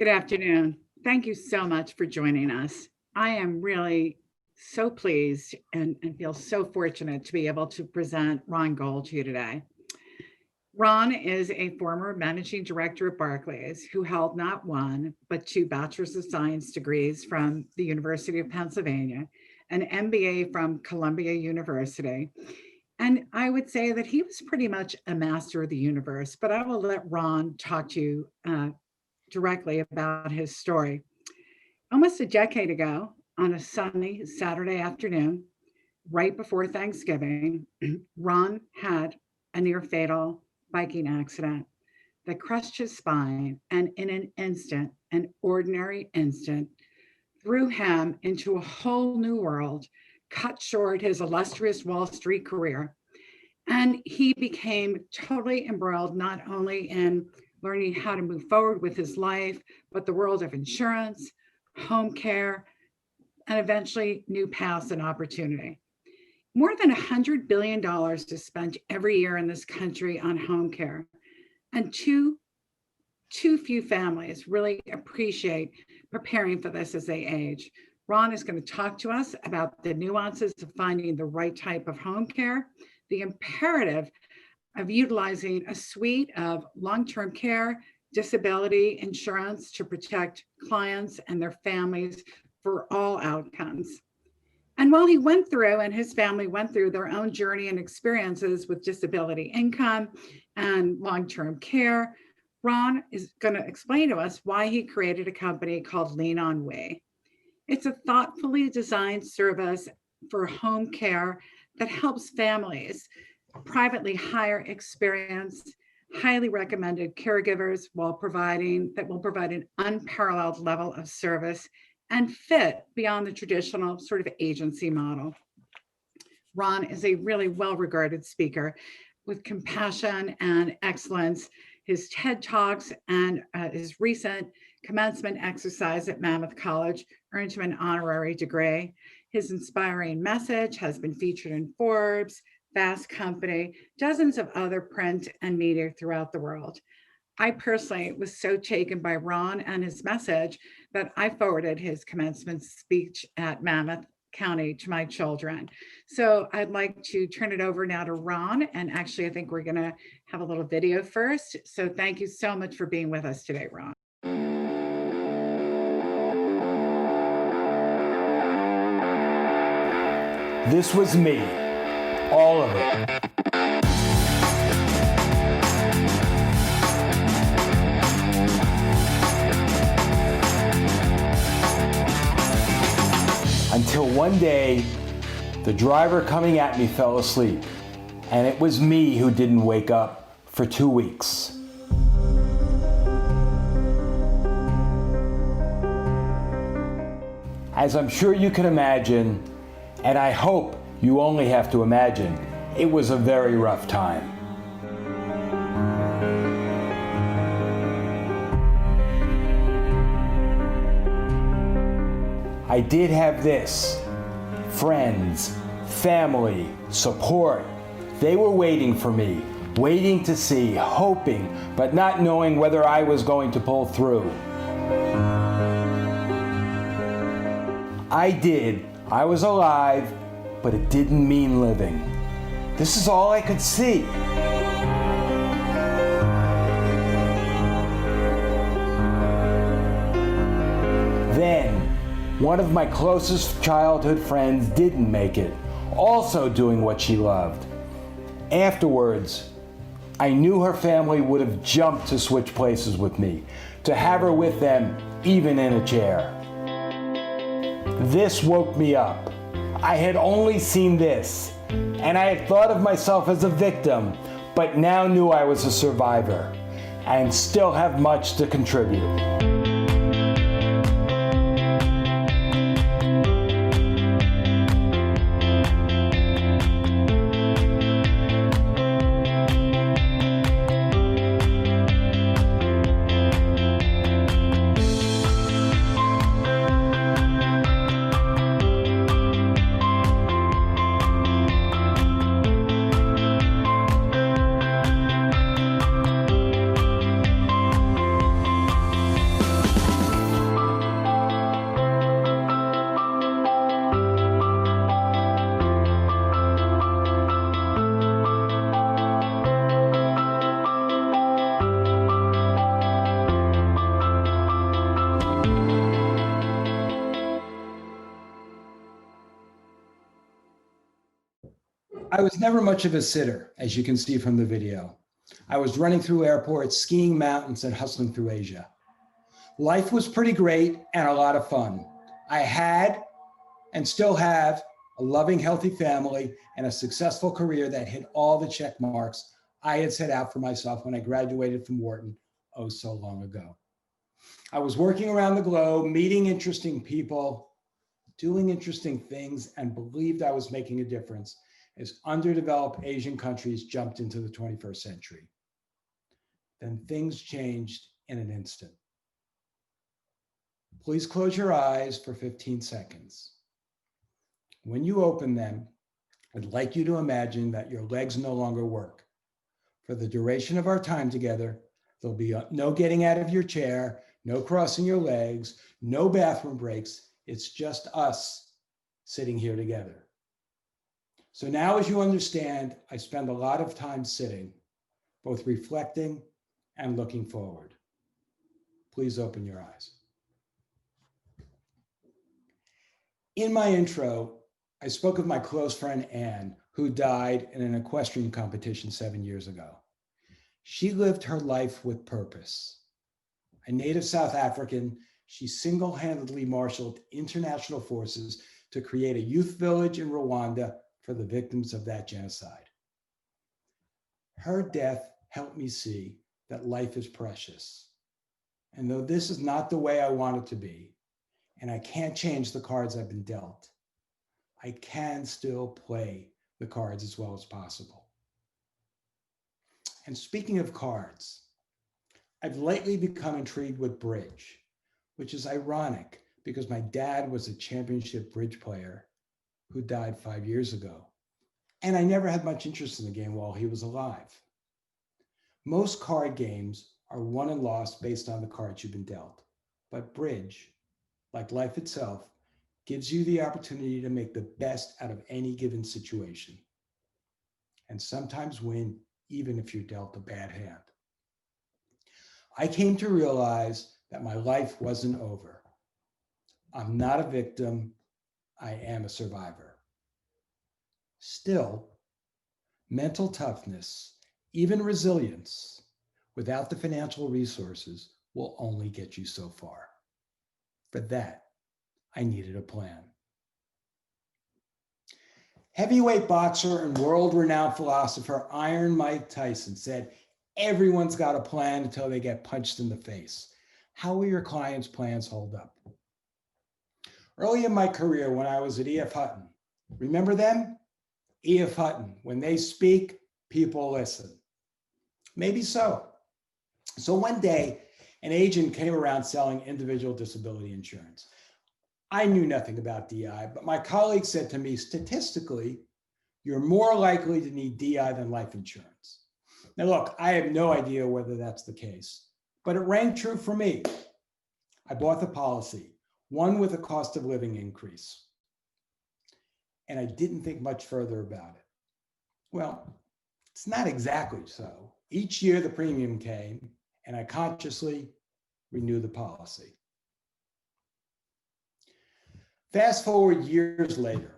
Good afternoon. Thank you so much for joining us. I am really so pleased and feel so fortunate to be able to present Ron Gold to you today. Ron is a former managing director at Barclays who held not one, but two Bachelor's of Science degrees from the University of Pennsylvania, an MBA from Columbia University. And I would say that he was pretty much a master of the universe, but I will let Ron talk to you directly about his story. Almost a decade ago, on a sunny Saturday afternoon, right before Thanksgiving, Ron had a near fatal biking accident that crushed his spine and in an ordinary instant, threw him into a whole new world, cut short his illustrious Wall Street career. And he became totally embroiled not only in learning how to move forward with his life, but the world of insurance, home care, and eventually new paths and opportunity. More than $100 billion is spent every year in this country on home care. And too few families really appreciate preparing for this as they age. Ron is going to talk to us about the nuances of finding the right type of home care, the imperative of utilizing a suite of long-term care, disability insurance to protect clients and their families for all outcomes. And while he went through and his family went through their own journey and experiences with disability income and long-term care, Ron is going to explain to us why he created a company called LeanOnWe. It's a thoughtfully designed service for home care that helps families privately hire experienced, highly recommended caregivers that will provide an unparalleled level of service and fit beyond the traditional sort of agency model. Ron is a really well-regarded speaker with compassion and excellence. His TED Talks and his recent commencement exercise at Mammoth College earned him an honorary degree. His inspiring message has been featured in Forbes, Fast Company, dozens of other print and media throughout the world. I personally was so taken by Ron and his message that I forwarded his commencement speech at Mammoth County to my children. So I'd like to turn it over now to Ron. And actually, I think we're going to have a little video first. So thank you so much for being with us today, Ron. This was me, all of it. Until one day, the driver coming at me fell asleep, and it was me who didn't wake up for 2 weeks. As I'm sure you can imagine, and I hope you only have to imagine, it was a very rough time. I did have this: friends, family, support. They were waiting for me, waiting to see, hoping, but not knowing whether I was going to pull through. I did. I was alive, but it didn't mean living. This is all I could see. Then, one of my closest childhood friends didn't make it, also doing what she loved. Afterwards, I knew her family would have jumped to switch places with me, to have her with them, even in a chair. This woke me up. I had only seen this, and I had thought of myself as a victim, but now knew I was a survivor, and still have much to contribute. I was never much of a sitter, as you can see from the video. I was running through airports, skiing mountains, and hustling through Asia. Life was pretty great and a lot of fun. I had and still have a loving, healthy family and a successful career that hit all the check marks I had set out for myself when I graduated from Wharton oh so long ago. I was working around the globe, meeting interesting people, doing interesting things, and believed I was making a difference as underdeveloped Asian countries jumped into the 21st century. Then things changed in an instant. Please close your eyes for 15 seconds. When you open them, I'd like you to imagine that your legs no longer work. For the duration of our time together, there'll be no getting out of your chair, no crossing your legs, no bathroom breaks. It's just us sitting here together. So now, as you understand, I spend a lot of time sitting, both reflecting and looking forward. Please open your eyes. In my intro, I spoke of my close friend Anne, who died in an equestrian competition 7 years ago. She lived her life with purpose. A native South African, she single-handedly marshaled international forces to create a youth village in Rwanda for the victims of that genocide. Her death helped me see that life is precious. And though this is not the way I want it to be, and I can't change the cards I've been dealt, I can still play the cards as well as possible. And speaking of cards, I've lately become intrigued with bridge, which is ironic because my dad was a championship bridge player who died 5 years ago. And I never had much interest in the game while he was alive. Most card games are won and lost based on the cards you've been dealt. But bridge, like life itself, gives you the opportunity to make the best out of any given situation. And sometimes win even if you're dealt a bad hand. I came to realize that my life wasn't over. I'm not a victim, I am a survivor. Still, mental toughness, even resilience, without the financial resources will only get you so far. For that, I needed a plan. Heavyweight boxer and world-renowned philosopher Iron Mike Tyson said, "Everyone's got a plan until they get punched in the face." How will your clients' plans hold up? Early in my career when I was at E.F. Hutton, remember them? E.F. Hutton, when they speak, people listen. Maybe so. So one day, an agent came around selling individual disability insurance. I knew nothing about DI, but my colleague said to me, statistically, you're more likely to need DI than life insurance. Now look, I have no idea whether that's the case, but it rang true for me. I bought the policy, one with a cost of living increase. And I didn't think much further about it. Well, it's not exactly so. Each year the premium came and I consciously renewed the policy. Fast forward years later,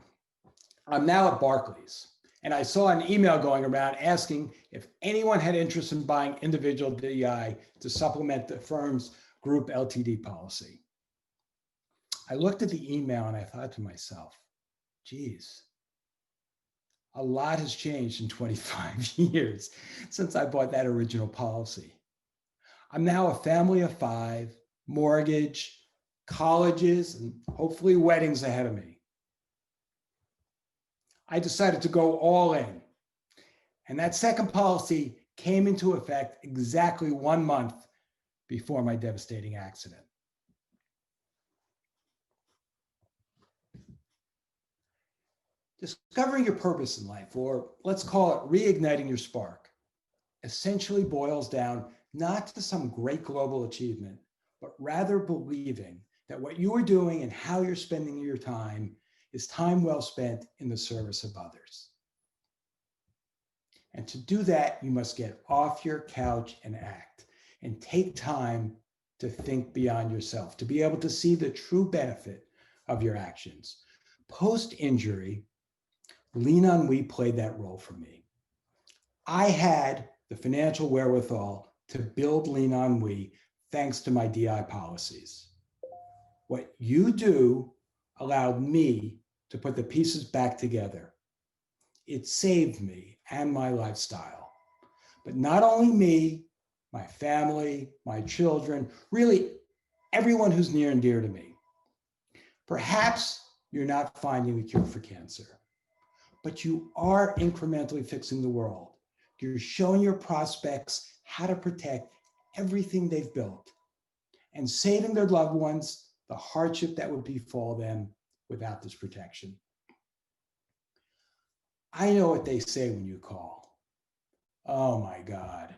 I'm now at Barclays, and I saw an email going around asking if anyone had interest in buying individual DI to supplement the firm's group LTD policy. I looked at the email and I thought to myself, geez, a lot has changed in 25 years since I bought that original policy. I'm now a family of 5, mortgage, colleges, and hopefully weddings ahead of me. I decided to go all in. And that second policy came into effect exactly 1 month before my devastating accident. Discovering your purpose in life, or let's call it reigniting your spark, essentially boils down not to some great global achievement, but rather believing that what you are doing and how you're spending your time is time well spent in the service of others. And to do that, you must get off your couch and act, and take time to think beyond yourself, to be able to see the true benefit of your actions. Post-injury, LeanOnWe played that role for me. I had the financial wherewithal to build LeanOnWe thanks to my DI policies. What you do allowed me to put the pieces back together. It saved me and my lifestyle. But not only me, my family, my children, really everyone who's near and dear to me. Perhaps you're not finding the cure for cancer, but you are incrementally fixing the world. You're showing your prospects how to protect everything they've built and saving their loved ones the hardship that would befall them without this protection. I know what they say when you call. Oh my God,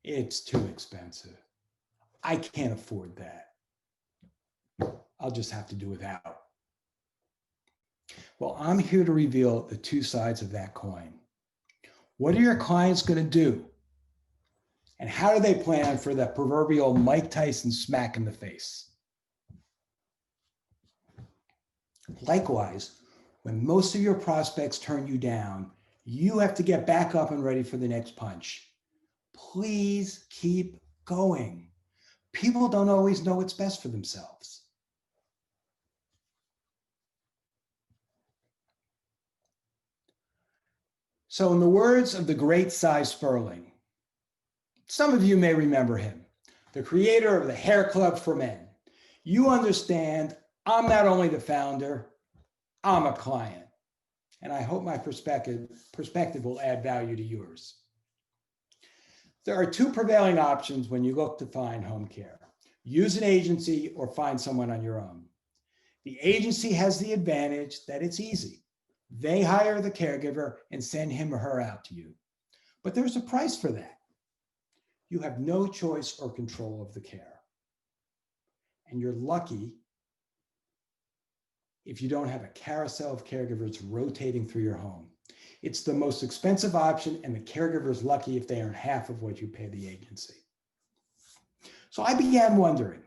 it's too expensive. I can't afford that. I'll just have to do without. Well, I'm here to reveal the two sides of that coin. What are your clients going to do? And how do they plan for that proverbial Mike Tyson smack in the face? Likewise, when most of your prospects turn you down, you have to get back up and ready for the next punch. Please keep going. People don't always know what's best for themselves. So in the words of the great Cy Sperling, some of you may remember him, the creator of the Hair Club for Men. You understand, I'm not only the founder, I'm a client. And I hope my perspective will add value to yours. There are two prevailing options when you look to find home care. Use an agency or find someone on your own. The agency has the advantage that it's easy. They hire the caregiver and send him or her out to you. But there's a price for that. You have no choice or control of the care. And you're lucky if you don't have a carousel of caregivers rotating through your home. It's the most expensive option, and the caregiver is lucky if they earn half of what you pay the agency. So I began wondering,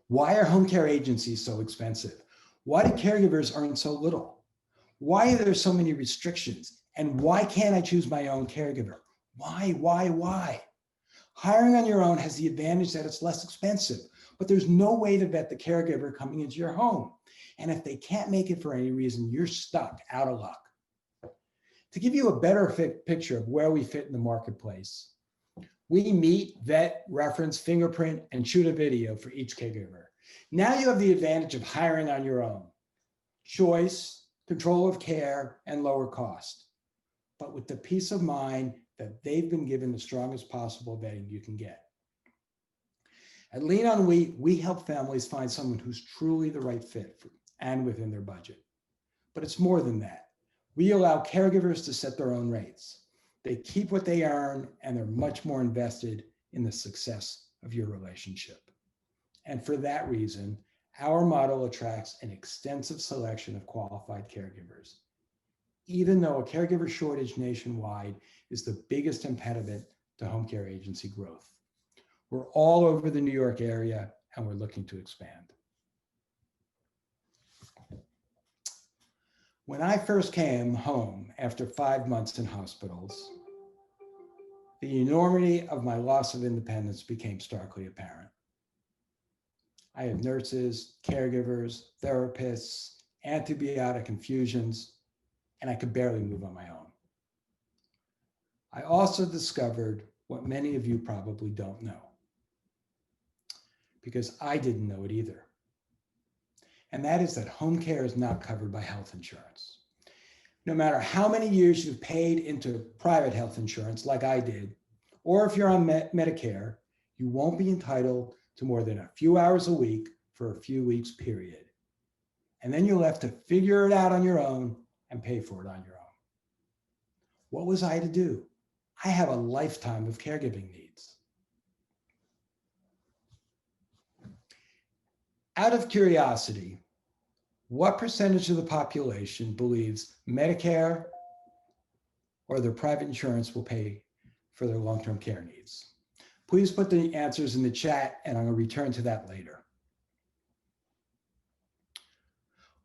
why are home care agencies so expensive? Why do caregivers earn so little? Why are there so many restrictions? And why can't I choose my own caregiver? Why? Hiring on your own has the advantage that it's less expensive, but there's no way to vet the caregiver coming into your home. And if they can't make it for any reason, you're stuck, out of luck. To give you a better picture of where we fit in the marketplace, we meet, vet, reference, fingerprint, and shoot a video for each caregiver. Now you have the advantage of hiring on your own. Choice, control of care, and lower cost, but with the peace of mind that they've been given the strongest possible vetting you can get. At LeanOnWe, we help families find someone who's truly the right fit and within their budget. But it's more than that. We allow caregivers to set their own rates. They keep what they earn, and they're much more invested in the success of your relationship. And for that reason, our model attracts an extensive selection of qualified caregivers, even though a caregiver shortage nationwide is the biggest impediment to home care agency growth. We're all over the New York area, and we're looking to expand. When I first came home after 5 months in hospitals, the enormity of my loss of independence became starkly apparent. I had nurses, caregivers, therapists, antibiotic infusions, and I could barely move on my own. I also discovered what many of you probably don't know, because I didn't know it either. And that is that home care is not covered by health insurance. No matter how many years you've paid into private health insurance, like I did, or if you're on Medicare, you won't be entitled to more than a few hours a week for a few weeks, period. And then you'll have to figure it out on your own and pay for it on your own. What was I to do? I have a lifetime of caregiving needs. Out of curiosity, what percentage of the population believes Medicare or their private insurance will pay for their long-term care needs? Please put the answers in the chat, and I'm going to return to that later.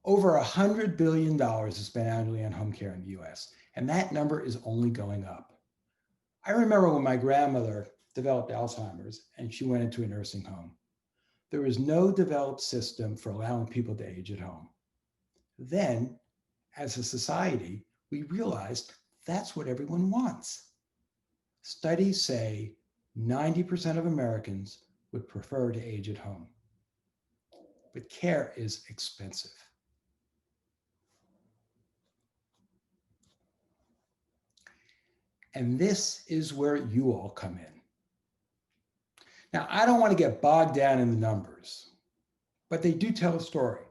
Over $100 billion is spent annually on home care in the US, and that number is only going up. I remember when my grandmother developed Alzheimer's and she went into a nursing home. There was no developed system for allowing people to age at home. Then, as a society, we realized that's what everyone wants. Studies say 90% of Americans would prefer to age at home. But care is expensive. And this is where you all come in. Now, I don't want to get bogged down in the numbers, but they do tell a story.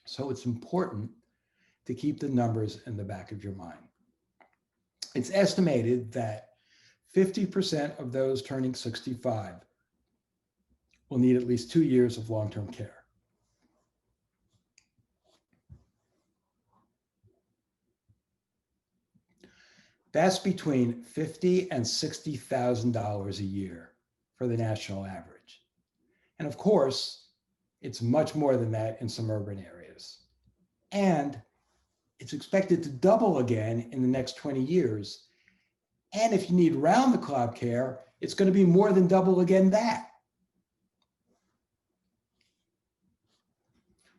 So it's important to keep the numbers in the back of your mind. It's estimated that 50% of those turning 65 will need at least 2 years of long-term care. That's between $50,000 and $60,000 a year for the national average. And of course, it's much more than that in some urban areas. And it's expected to double again in the next 20 years. And if you need round-the-clock care, it's going to be more than double again that.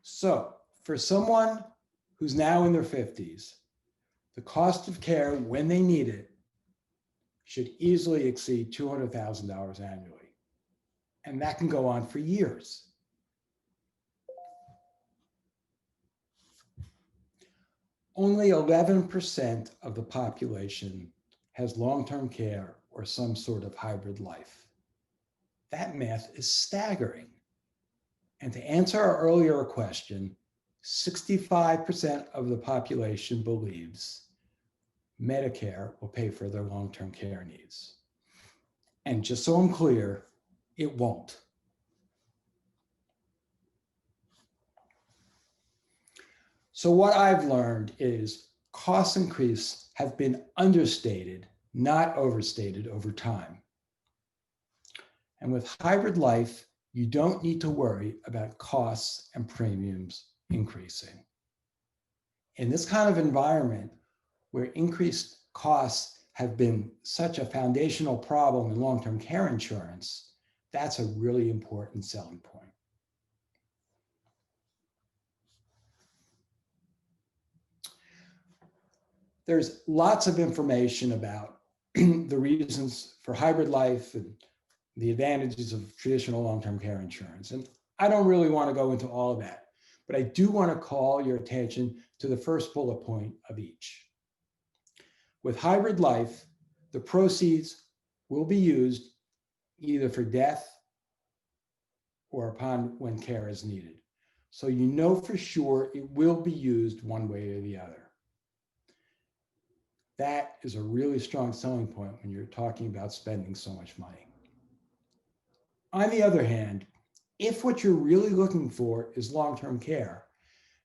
So for someone who's now in their 50s, the cost of care when they need it should easily exceed $200,000 annually. And that can go on for years. Only 11% of the population has long-term care or some sort of hybrid life. That math is staggering. And to answer our earlier question, 65% of the population believes Medicare will pay for their long-term care needs. And just so I'm clear, it won't. So what I've learned is cost increase have been understated, not overstated over time. And with hybrid life, you don't need to worry about costs and premiums increasing. In this kind of environment where increased costs have been such a foundational problem in long-term care insurance, that's a really important selling point. There's lots of information about the reasons for hybrid life and the advantages of traditional long-term care insurance. And I don't really want to go into all of that, but I do want to call your attention to the first bullet point of each. With hybrid life, the proceeds will be used either for death or upon when care is needed. So you know for sure it will be used one way or the other. That is a really strong selling point when you're talking about spending so much money. On the other hand, if what you're really looking for is long-term care,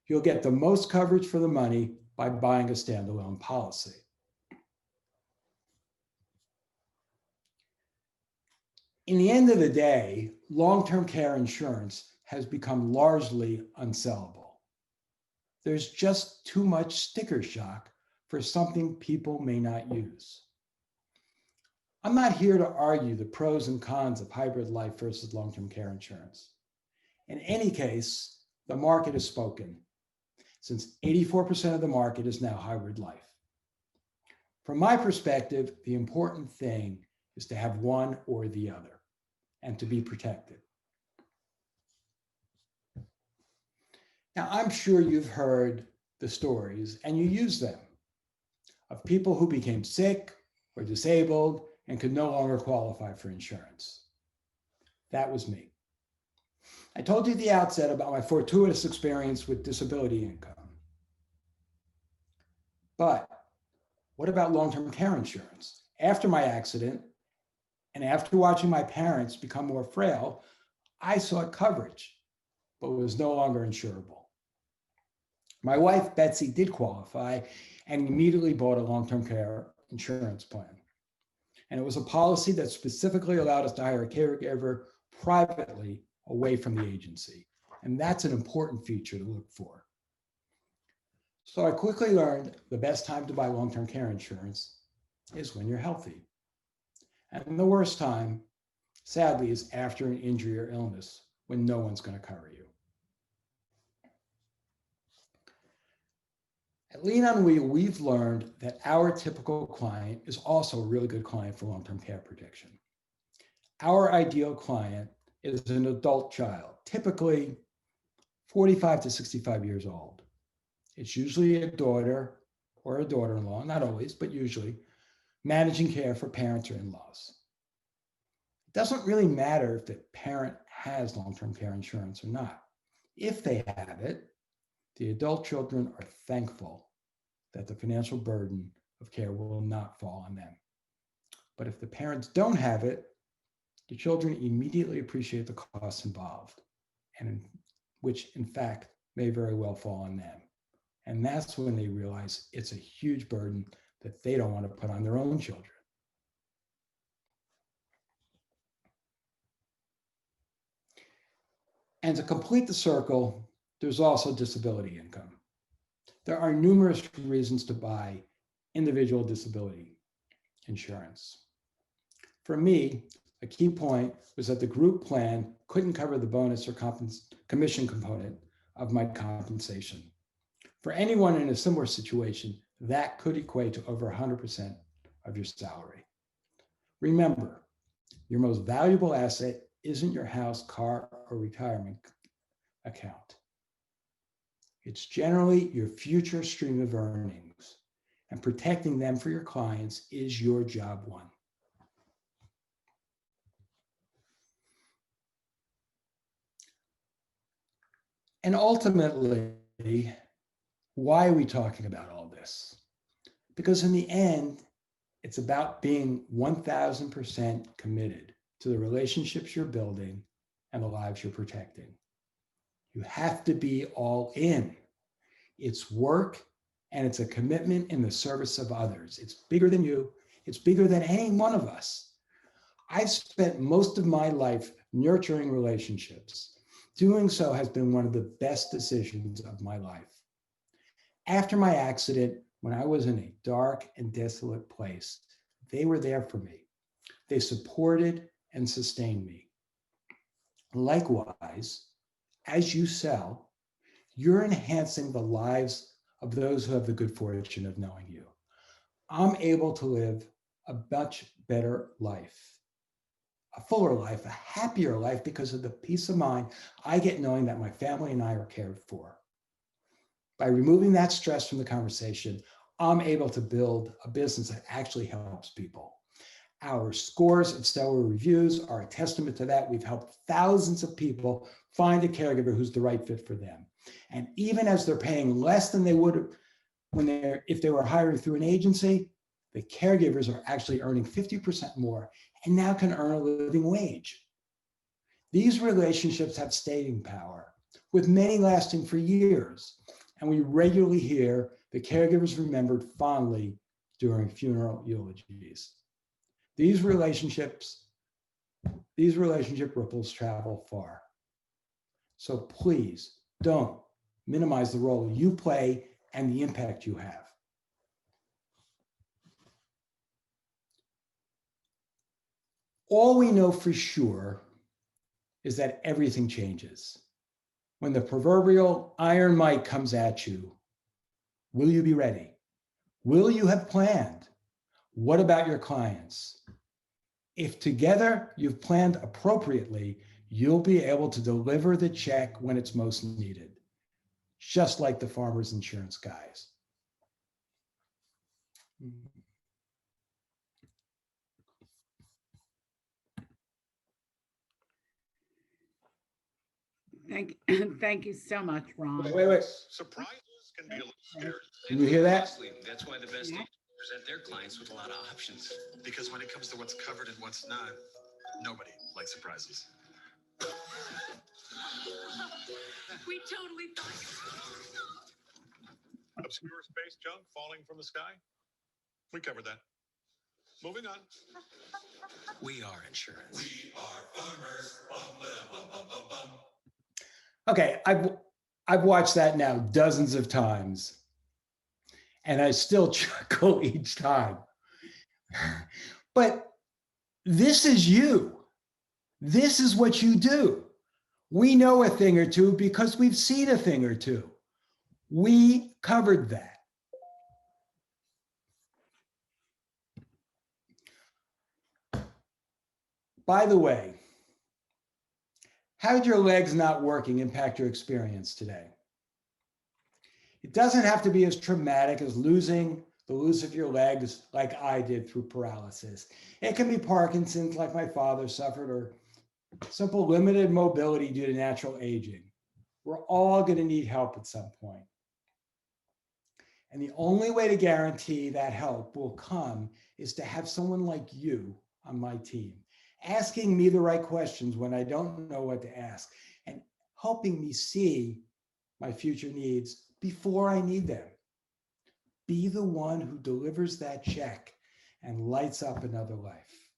you'll get the most coverage for the money by buying a standalone policy. In the end of the day, long-term care insurance has become largely unsellable. There's just too much sticker shock for something people may not use. I'm not here to argue the pros and cons of hybrid life versus long-term care insurance. In any case, the market has spoken, since 84% of the market is now hybrid life. From my perspective, the important thing is to have one or the other and to be protected. Now, I'm sure you've heard the stories and you use them of people who became sick or disabled and could no longer qualify for insurance. That was me. I told you at the outset about my fortuitous experience with disability income. But what about long-term care insurance? After my accident, and after watching my parents become more frail, I sought coverage, but was no longer insurable. My wife, Betsy, did qualify and immediately bought a long-term care insurance plan. And it was a policy that specifically allowed us to hire a caregiver privately away from the agency. And that's an important feature to look for. So I quickly learned the best time to buy long-term care insurance is when you're healthy. And the worst time, sadly, is after an injury or illness when no one's going to cover you. At LeanOnWe, we've learned that our typical client is also a really good client for long-term care protection. Our ideal client is an adult child, typically 45 to 65 years old. It's usually a daughter or a daughter-in-law, not always, but usually, managing care for parents or in-laws. It doesn't really matter if the parent has long-term care insurance or not. If they have it, the adult children are thankful that the financial burden of care will not fall on them. But if the parents don't have it, the children immediately appreciate the costs involved, which in fact may very well fall on them. And that's when they realize it's a huge burden that they don't want to put on their own children. And to complete the circle, there's also disability income. There are numerous reasons to buy individual disability insurance. For me, a key point was that the group plan couldn't cover the bonus or commission component of my compensation. For anyone in a similar situation, that could equate to over 100% of your salary. Remember, your most valuable asset isn't your house, car, or retirement account. It's generally your future stream of earnings, and protecting them for your clients is your job one. And ultimately, why are we talking about all this? Because in the end, it's about being 1000% committed to the relationships you're building and the lives you're protecting. You have to be all in. It's work and it's a commitment in the service of others. It's bigger than you. It's bigger than any one of us. I've spent most of my life nurturing relationships. Doing so has been one of the best decisions of my life. After my accident, when I was in a dark and desolate place, they were there for me. They supported and sustained me. Likewise, as you sell, you're enhancing the lives of those who have the good fortune of knowing you. I'm able to live a much better life, a fuller life, a happier life because of the peace of mind I get knowing that my family and I are cared for. By removing that stress from the conversation, I'm able to build a business that actually helps people. Our scores of stellar reviews are a testament to that. We've helped thousands of people find a caregiver who's the right fit for them. And even as they're paying less than they would if they were hiring through an agency, the caregivers are actually earning 50% more and now can earn a living wage. These relationships have staying power, with many lasting for years. And we regularly hear the caregivers remembered fondly during funeral eulogies. These relationship ripples travel far. So please don't minimize the role you play and the impact you have. All we know for sure is that everything changes. When the proverbial iron mic comes at you, will you be ready? Will you have planned? What about your clients? If together you've planned appropriately, you'll be able to deliver the check when it's most needed, just like the Farmers Insurance guys. Thank you so much, Ron. Wait. Surprises can be a little scary. Can you hear that? Honestly, that's why the best agents present their clients with a lot of options. Because when it comes to what's covered and what's not, nobody likes surprises. We totally thought. Obscure space junk falling from the sky? We covered that. Moving on. We are insurance. We are farmers. Bum, bum, bum, bum, bum. Okay, I've watched that now dozens of times, and I still chuckle each time. But this is you. This is what you do. We know a thing or two because we've seen a thing or two. We covered that. By the way, how did your legs not working impact your experience today? It doesn't have to be as traumatic as losing the use of your legs like I did through paralysis. It can be Parkinson's like my father suffered, or simple limited mobility due to natural aging. We're all going to need help at some point. And the only way to guarantee that help will come is to have someone like you on my team, asking me the right questions when I don't know what to ask, and helping me see my future needs before I need them. Be the one who delivers that check and lights up another life.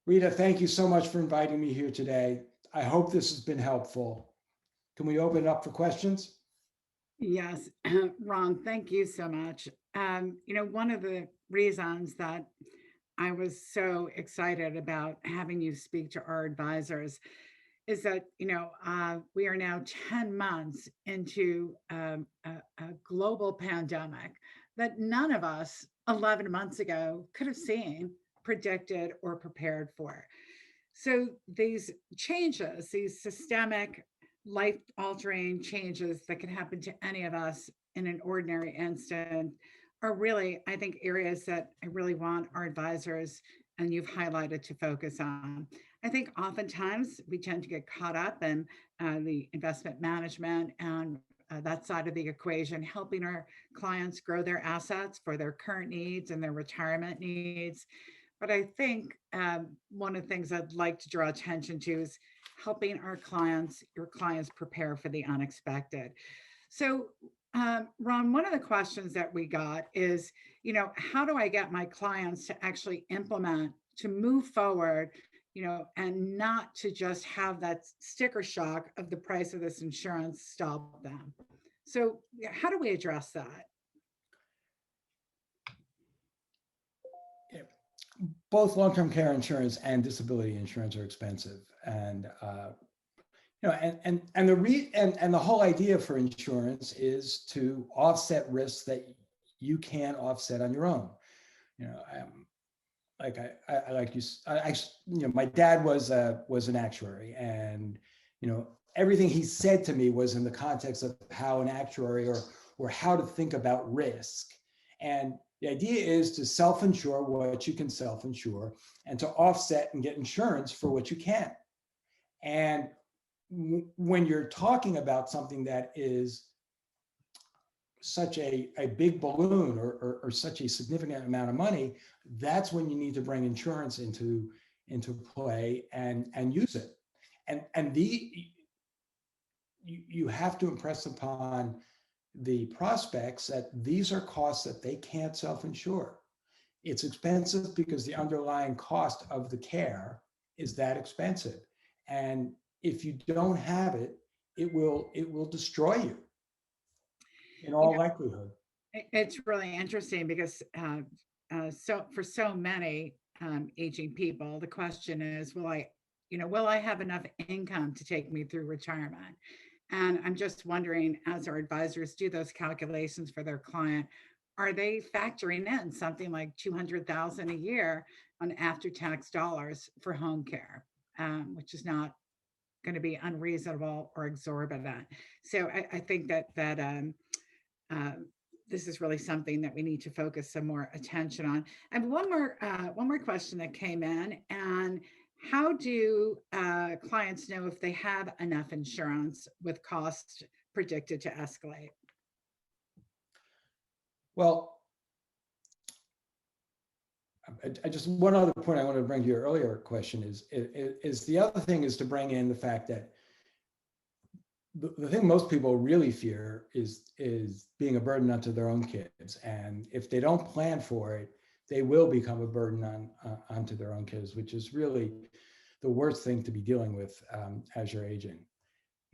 Rita, thank you so much for inviting me here today. I hope this has been helpful. Can we open it up for questions? Yes, Ron, thank you so much. One of the reasons that I was so excited about having you speak to our advisors is that, we are now 10 months into a global pandemic that none of us 11 months ago could have seen, predicted, or prepared for. So these changes, these systemic, life altering changes that can happen to any of us in an ordinary instant are really, I think, areas that I really want our advisors and you've highlighted to focus on. I think oftentimes we tend to get caught up in the investment management and that side of the equation, helping our clients grow their assets for their current needs and their retirement needs. But I think one of the things I'd like to draw attention to is helping your clients prepare for the unexpected. So, Ron, one of the questions that we got is, how do I get my clients to actually implement, to move forward, and not to just have that sticker shock of the price of this insurance stop them? So, yeah, how do we address that? Both long-term care insurance and disability insurance are expensive, and the whole idea for insurance is to offset risks that you can't offset on your own. My dad was an actuary, and everything he said to me was in the context of how an actuary or how to think about risk. And the idea is to self-insure what you can self-insure and to offset and get insurance for what you can. And when you're talking about something that is such a big balloon or such a significant amount of money, that's when you need to bring insurance into play and use it. And you have to impress upon the prospects that these are costs that they can't self-insure. It's expensive because the underlying cost of the care is that expensive. And if you don't have it, it will destroy you in all likelihood. It's really interesting because so for so many aging people, the question is, will I have enough income to take me through retirement? And I'm just wondering, as our advisors do those calculations for their client, are they factoring in something like 200,000 a year on after-tax dollars for home care, which is not going to be unreasonable or exorbitant. So I think that uh, this is really something that we need to focus some more attention on. And one more question that came in, and how do clients know if they have enough insurance with costs predicted to escalate? Well, I just one other point I want to bring to your earlier question is the other thing is to bring in the fact that the thing most people really fear is being a burden onto their own kids, and if they don't plan for it, they will become a burden onto their own kids, which is really the worst thing to be dealing with as you're aging.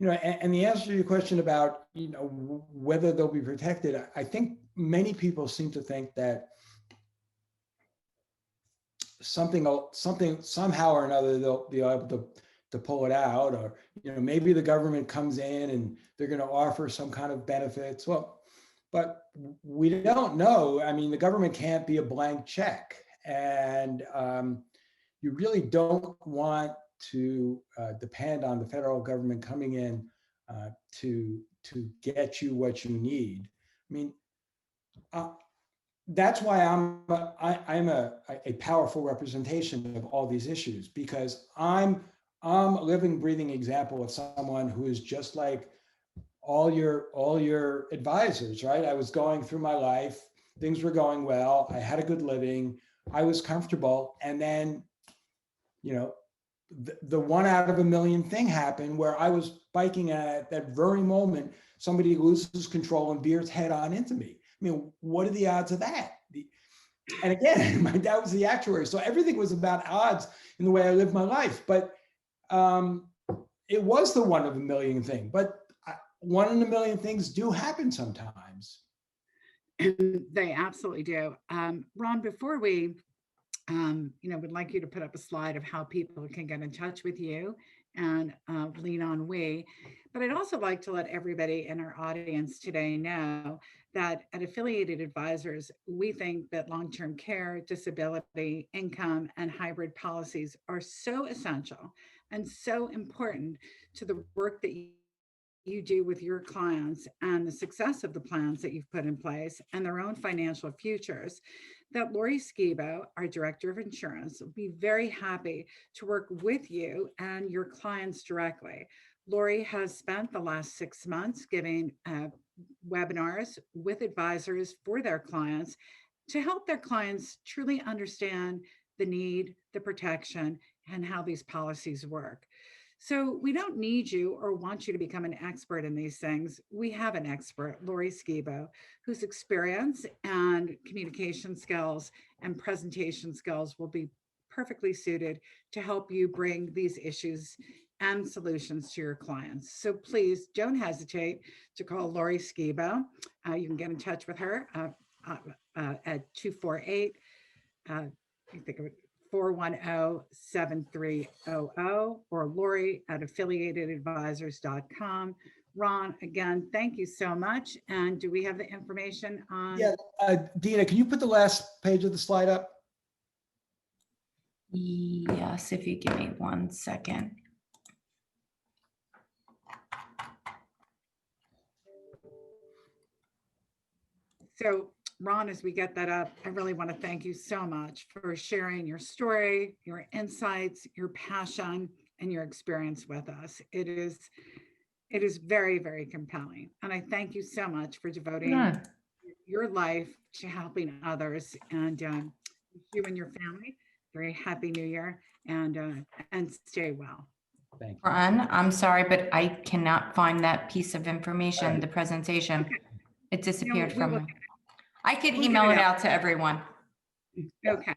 And the answer to your question about, whether they'll be protected, I think many people seem to think that somehow or another they'll be able to pull it out, or maybe the government comes in and they're going to offer some kind of benefits. Well, but we don't know. I mean, the government can't be a blank check, and you really don't want to depend on the federal government coming in to get you what you need. I mean, that's why I'm a powerful representation of all these issues, because I'm a living, breathing example of someone who is just like all your advisors, right? I was going through my life, things were going well, I had a good living, I was comfortable, and then, the 1 out of a million thing happened where I was biking, and at that very moment, somebody loses control and veers head on into me. I mean, what are the odds of that? And again, my dad was the actuary, so everything was about odds in the way I lived my life. But it was the 1 of a million thing. But 1 in a million things do happen sometimes. They absolutely do. Ron, before we, would like you to put up a slide of how people can get in touch with you and LeanOnWe. But I'd also like to let everybody in our audience today know that at Affiliated Advisors, we think that long-term care, disability, income, and hybrid policies are so essential and so important to the work that you do with your clients and the success of the plans that you've put in place and their own financial futures, that Lori Skibo, our Director of Insurance, will be very happy to work with you and your clients directly. Lori has spent the last 6 months giving webinars with advisors for their clients to help their clients truly understand the need, the protection, and how these policies work. So we don't need you or want you to become an expert in these things. We have an expert, Lori Skibo, whose experience and communication skills and presentation skills will be perfectly suited to help you bring these issues and solutions to your clients. So please don't hesitate to call Lori Skibo. You can get in touch with her at 248, I think of it, 410-7300, or Lori at affiliatedadvisors.com. Ron, again, thank you so much. And do we have the information on? Yeah, Dina, can you put the last page of the slide up? Yes, if you give me 1 second. So Ron, as we get that up, I really want to thank you so much for sharing your story, your insights, your passion, and your experience with us. It is very, very compelling. And I thank you so much for devoting your life to helping others. And you and your family, very happy New Year, and stay well. Thank you. Ron, I'm sorry, but I cannot find that piece of information, the presentation. Okay. It disappeared No, we from will me. I could we'll email get it it out to everyone. Okay.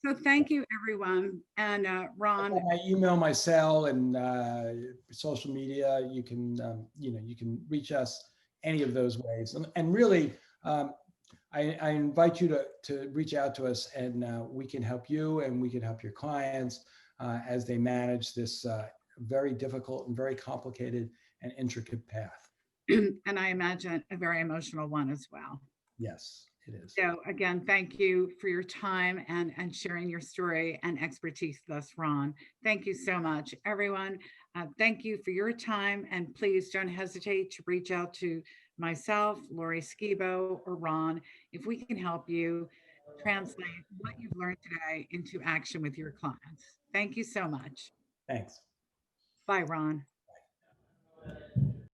So thank you, everyone. And Ron, My email, my cell, and social media, you can you can reach us any of those ways. And really, I invite you to reach out to us, and we can help you and we can help your clients as they manage this very difficult and very complicated and intricate path. and I imagine a very emotional one as well. Yes, it is. So again, thank you for your time and sharing your story and expertise with us, Ron. Thank you so much, everyone. Thank you for your time, and please don't hesitate to reach out to myself, Lori Skibo, or Ron, if we can help you translate what you've learned today into action with your clients. Thank you so much. Thanks. Bye, Ron.